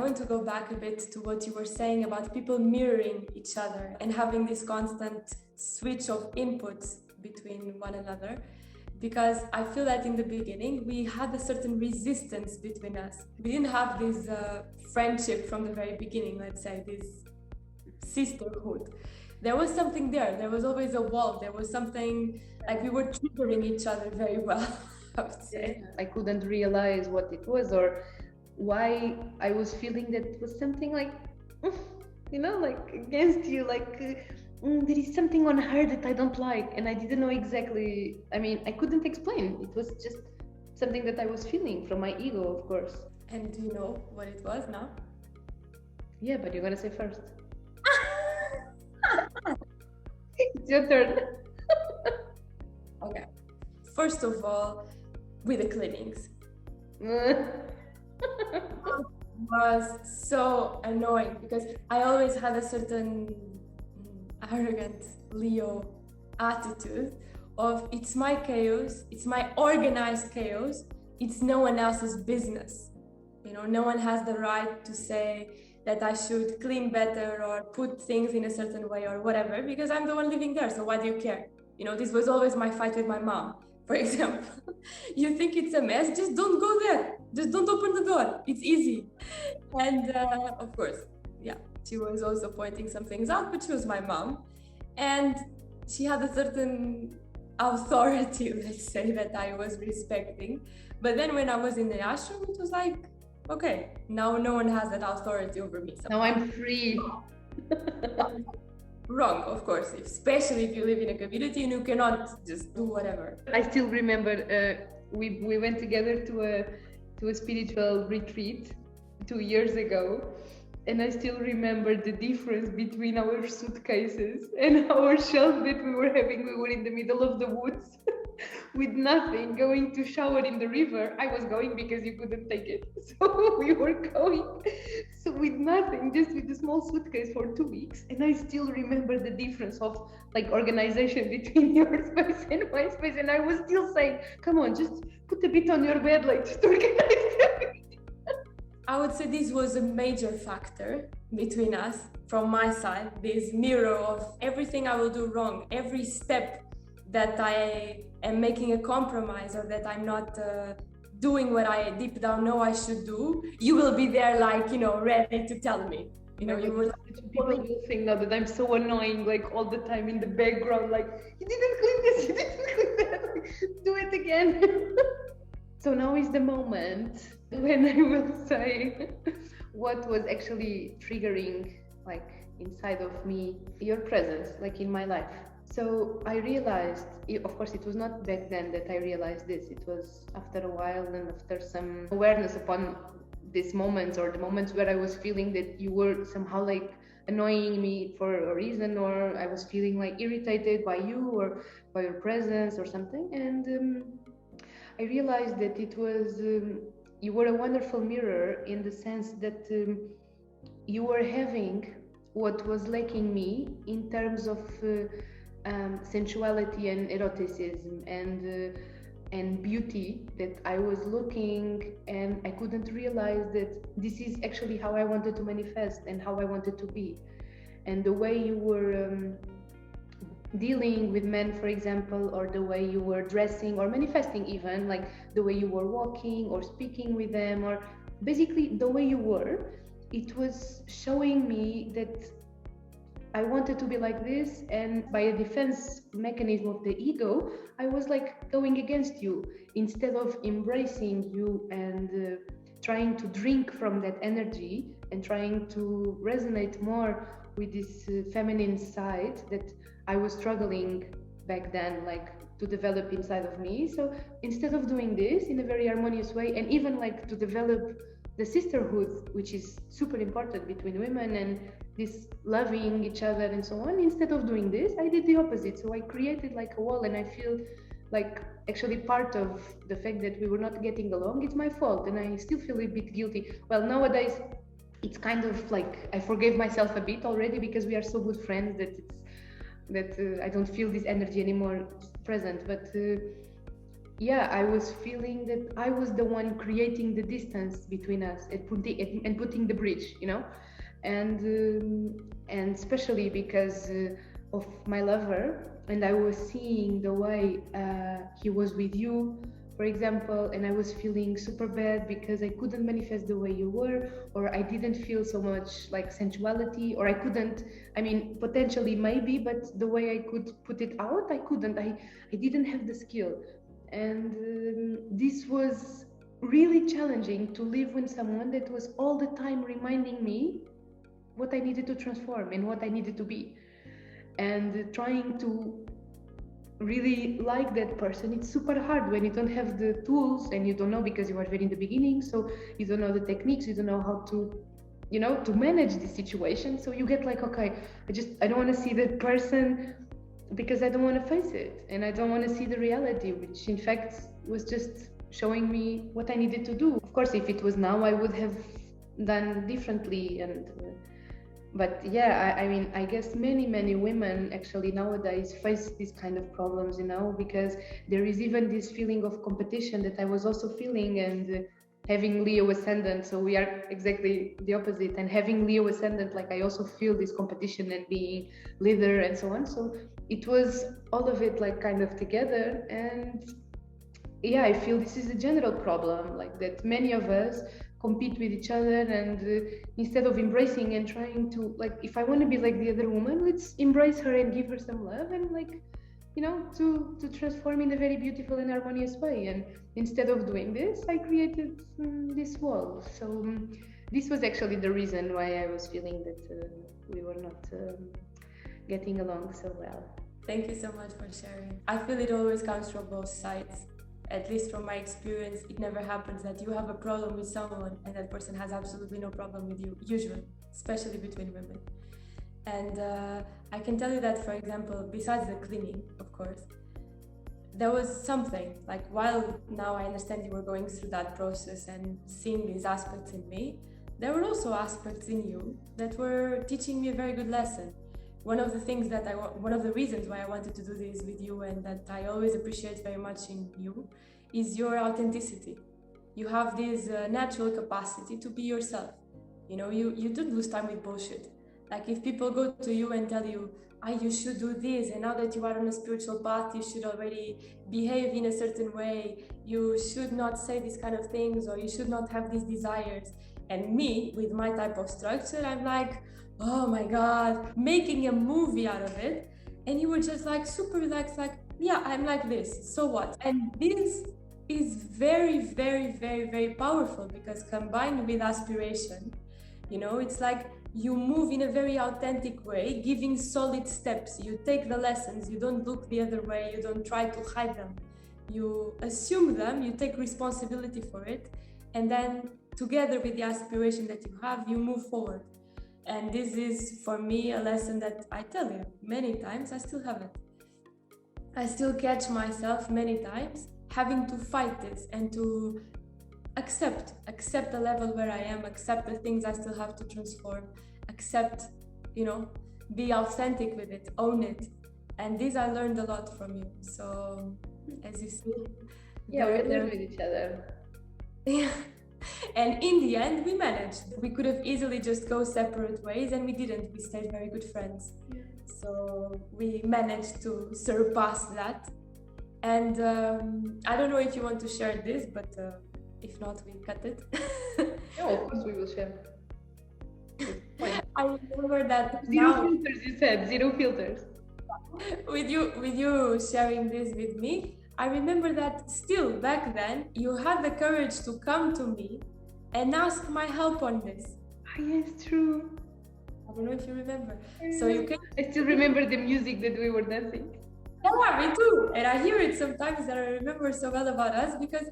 want to go back a bit to what you were saying about people mirroring each other and having this constant switch of inputs between one another. Because I feel that in the beginning, we had a certain resistance between us. We didn't have this friendship from the very beginning, let's say, this sisterhood. There was something there. There was always a wall. There was something like we were triggering each other very well, I would say. I couldn't realize what it was or why I was feeling that it was something like, like against you, like there is something on her that I don't like. And I didn't know exactly, I couldn't explain. It was just something that I was feeling from my ego, of course. And do you know what it was now? Yeah, but you're gonna say first. It's your turn. Okay. First of all, with the cleanings. It was so annoying because I always had a certain arrogant Leo attitude of it's my chaos, it's my organized chaos, it's no one else's business. No one has the right to say that I should clean better or put things in a certain way or whatever, because I'm the one living there, so why do you care? This was always my fight with my mom, for example. You think it's a mess, just don't go there. Just don't open the door. It's easy. And of course, yeah, she was also pointing some things out, but she was my mom. And she had a certain authority, let's say, that I was respecting. But then when I was in the ashram, it was like, okay, now no one has that authority over me. Now I'm free. Wrong, of course, especially if you live in a community and you cannot just do whatever. I still remember we went together to a spiritual retreat 2 years ago, and I still remember the difference between our suitcases and our shelf that we were having. We were in the middle of the woods with nothing, going to shower in the river. I was going because you couldn't take it, so we were going with nothing, just with a small suitcase for 2 weeks. And I still remember the difference of like organization between your space and my space, and I was still saying, come on, just put a bit on your bed, like just organize everything. I would say this was a major factor between us from my side, this mirror of everything I will do wrong, every step that I am making a compromise or that I'm not doing what I deep down know I should do. You will be there like, ready to tell me. You were like, people will think now that I'm so annoying, like all the time in the background, like you didn't clean this, you didn't clean that, do it again. So now is the moment when I will say what was actually triggering, like inside of me, your presence, like in my life. So I realized, of course, it was not back then that I realized this. It was after a while and after some awareness upon these moments, or the moments where I was feeling that you were somehow like annoying me for a reason, or I was feeling like irritated by you or by your presence or something. And I realized that it was, you were a wonderful mirror in the sense that you were having what was lacking me in terms of sensuality and eroticism and beauty that I was looking, and I couldn't realize that this is actually how I wanted to manifest and how I wanted to be. And the way you were dealing with men, for example, or the way you were dressing or manifesting, even like the way you were walking or speaking with them, or basically the way you were, it was showing me that I wanted to be like this, and by a defense mechanism of the ego, I was like going against you instead of embracing you and trying to drink from that energy and trying to resonate more with this feminine side that I was struggling back then, like to develop inside of me. So instead of doing this in a very harmonious way, and even like to develop the sisterhood, which is super important between women, and this loving each other and so on, instead of doing this, I did the opposite. So I created like a wall, and I feel like actually part of the fact that we were not getting along, it's my fault, and I still feel a bit guilty. Well, nowadays it's kind of like I forgave myself a bit already, because we are so good friends that I don't feel this energy anymore present. But yeah, I was feeling that I was the one creating the distance between us and putting the bridge, and especially because of my lover, and I was seeing the way he was with you, for example, and I was feeling super bad because I couldn't manifest the way you were, or I didn't feel so much like sensuality, or I couldn't. I mean, potentially maybe, but the way I could put it out, I couldn't. I didn't have the skill, and this was really challenging to live with someone that was all the time reminding me what I needed to transform and what I needed to be, and trying to really like that person. It's super hard when you don't have the tools and you don't know, because you are very in the beginning, so you don't know the techniques, you don't know how to to manage the situation. So you get like, okay, I don't want to see that person because I don't want to face it, and I don't want to see the reality, which in fact was just showing me what I needed to do. Of course, if it was now, I would have done differently. And but yeah, I mean, I guess many women actually nowadays face these kind of problems, because there is even this feeling of competition that I was also feeling, and having Leo ascendant, so we are exactly the opposite. And having Leo ascendant, like, I also feel this competition and being leader and so on. So it was all of it like kind of together. And yeah, I feel this is a general problem, like that many of us compete with each other, and instead of embracing and trying to, like, if I want to be like the other woman, let's embrace her and give her some love, and like, to transform in a very beautiful and harmonious way. And instead of doing this, I created this wall. So this was actually the reason why I was feeling that we were not getting along so well. Thank you so much for sharing. I feel it always comes from both sides. At least from my experience, it never happens that you have a problem with someone and that person has absolutely no problem with you, usually, especially between women. And I can tell you that, for example, besides the cleaning, of course, there was something, like, while now I understand you were going through that process and seeing these aspects in me, there were also aspects in you that were teaching me a very good lesson. One of the things one of the reasons why I wanted to do this with you, and that I always appreciate very much in you, is your authenticity. You have this natural capacity to be yourself. You don't lose time with bullshit. Like, if people go to you and tell you, you should do this, and now that you are on a spiritual path, you should already behave in a certain way, you should not say these kind of things, or you should not have these desires. And me, with my type of structure, I'm like, oh my God, making a movie out of it. And you were just like super relaxed, like, yeah, I'm like this, so what? And this is very, very, very, very powerful, because combined with aspiration, it's like you move in a very authentic way, giving solid steps. You take the lessons, you don't look the other way, you don't try to hide them. You assume them, you take responsibility for it, and then together with the aspiration that you have, you move forward. And this is, for me, a lesson that I tell you many times. I still have it. I still catch myself many times having to fight this and to accept the level where I am, accept the things I still have to transform, accept, be authentic with it, own it. And this I learned a lot from you. So, as you see, yeah, we learn with each other. Yeah. And in the end, we managed. We could have easily just go separate ways, and we didn't. We stayed very good friends. Yeah. So we managed to surpass that. And I don't know if you want to share this, but if not, we cut it. No, of course we will share. I remember that zero filters. You said 0 filters. With you sharing this with me, I remember that still back then you had the courage to come to me and ask my help on this. Yes, true. I don't know if you remember. So you can. I still remember the music that we were dancing. Yeah, me too. And I hear it sometimes that I remember so well about us, because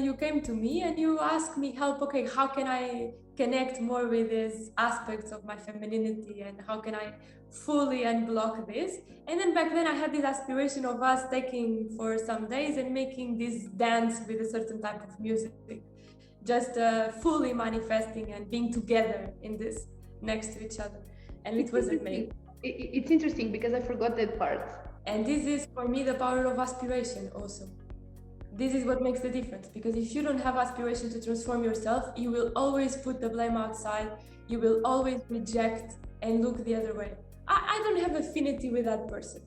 you came to me and you asked me help. Okay, how can I connect more with these aspects of my femininity, and how can I fully unblock this? And then back then I had this aspiration of us taking for some days and making this dance with a certain type of music, just fully manifesting and being together in this next to each other. And it was amazing. It's interesting because I forgot that part. And this is for me the power of aspiration also. this is what makes the difference, because if you don't have aspiration to transform yourself, you will always put the blame outside, you will always reject and look the other way. I don't have affinity with that person,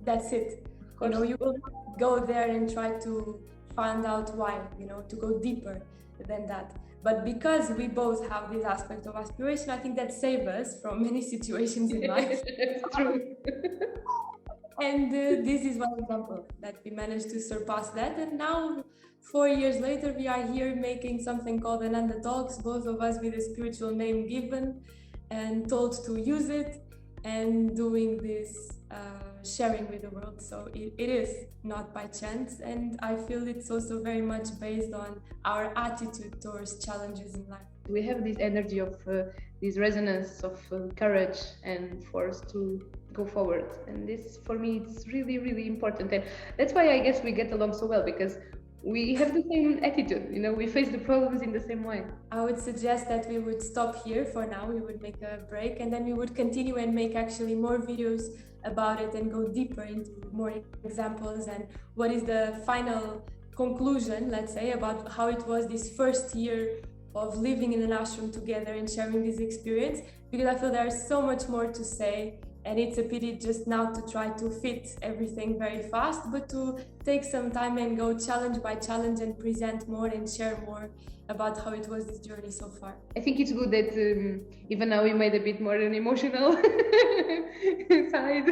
that's it. You know, you will not go there and try to find out why, you know, to go deeper than that. But because we both have this aspect of aspiration, I think that saves us from many situations in life. That's true. And this is one example that we managed to surpass that. And now, 4 years later, we are here making something called Ananda Talks, both of us with a spiritual name given and told to use it, and doing this sharing with the world. So it is not by chance. And I feel it's also very much based on our attitude towards challenges in life. We have this energy of this resonance of courage and force to go forward, and this for me it's really, really important, and that's why I guess we get along so well, because we have the same attitude, you know, we face the problems in the same way. I would suggest that we would stop here for now, we would make a break, and then we would continue and make actually more videos about it and go deeper into more examples and what is the final conclusion, let's say, about how it was this first year of living in an ashram together and sharing this experience, because I feel there's so much more to say, and it's a pity just now to try to fit everything very fast, but to take some time and go challenge by challenge and present more and share more about how it was this journey so far. I think it's good that even now we made a bit more an emotional side.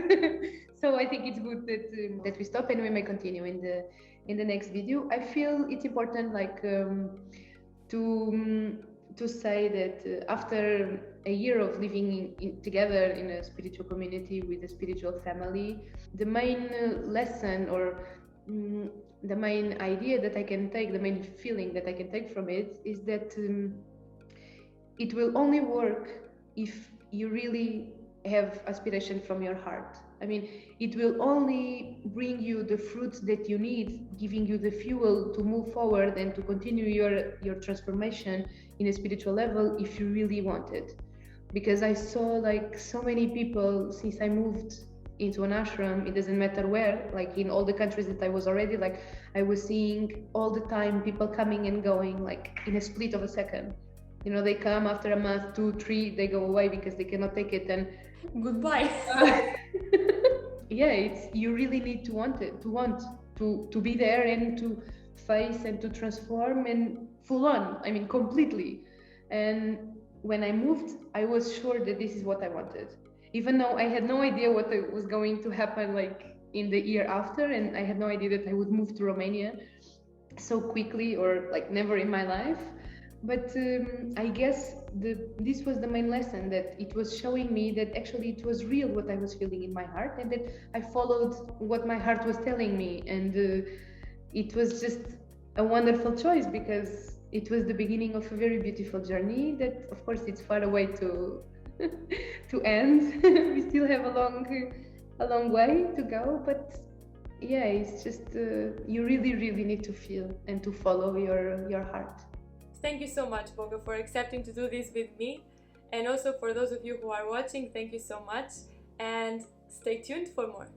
So I think it's good that that we stop and we may continue in the next video. I feel it's important, like to say that after a year of living together in a spiritual community with a spiritual family, the main lesson or the main idea that I can take, the main feeling that I can take from it is that it will only work if you really have aspiration from your heart. I mean, it will only bring you the fruits that you need, giving you the fuel to move forward and to continue your transformation in a spiritual level if you really want it. Because I saw like so many people since I moved into an ashram, it doesn't matter where, like in all the countries that I was already, like I was seeing all the time people coming and going like in a split of a second. You know, they come after a month, 2, 3, they go away because they cannot take it, and goodbye. Yeah, it's, you really need to want it, to be there and to face and to transform and full on, I mean completely. And when I moved, I was sure that this is what I wanted, even though I had no idea what was going to happen like in the year after, and I had no idea that I would move to Romania so quickly, or like never in my life. But I guess this was the main lesson, that it was showing me that actually it was real what I was feeling in my heart, and that I followed what my heart was telling me, and it was just a wonderful choice, because it was the beginning of a very beautiful journey that of course it's far away to to end. We still have a long way to go, but yeah, it's just you really, really need to feel and to follow your heart. Thank you so much, Bhoga, for accepting to do this with me. And also for those of you who are watching, thank you so much. And stay tuned for more.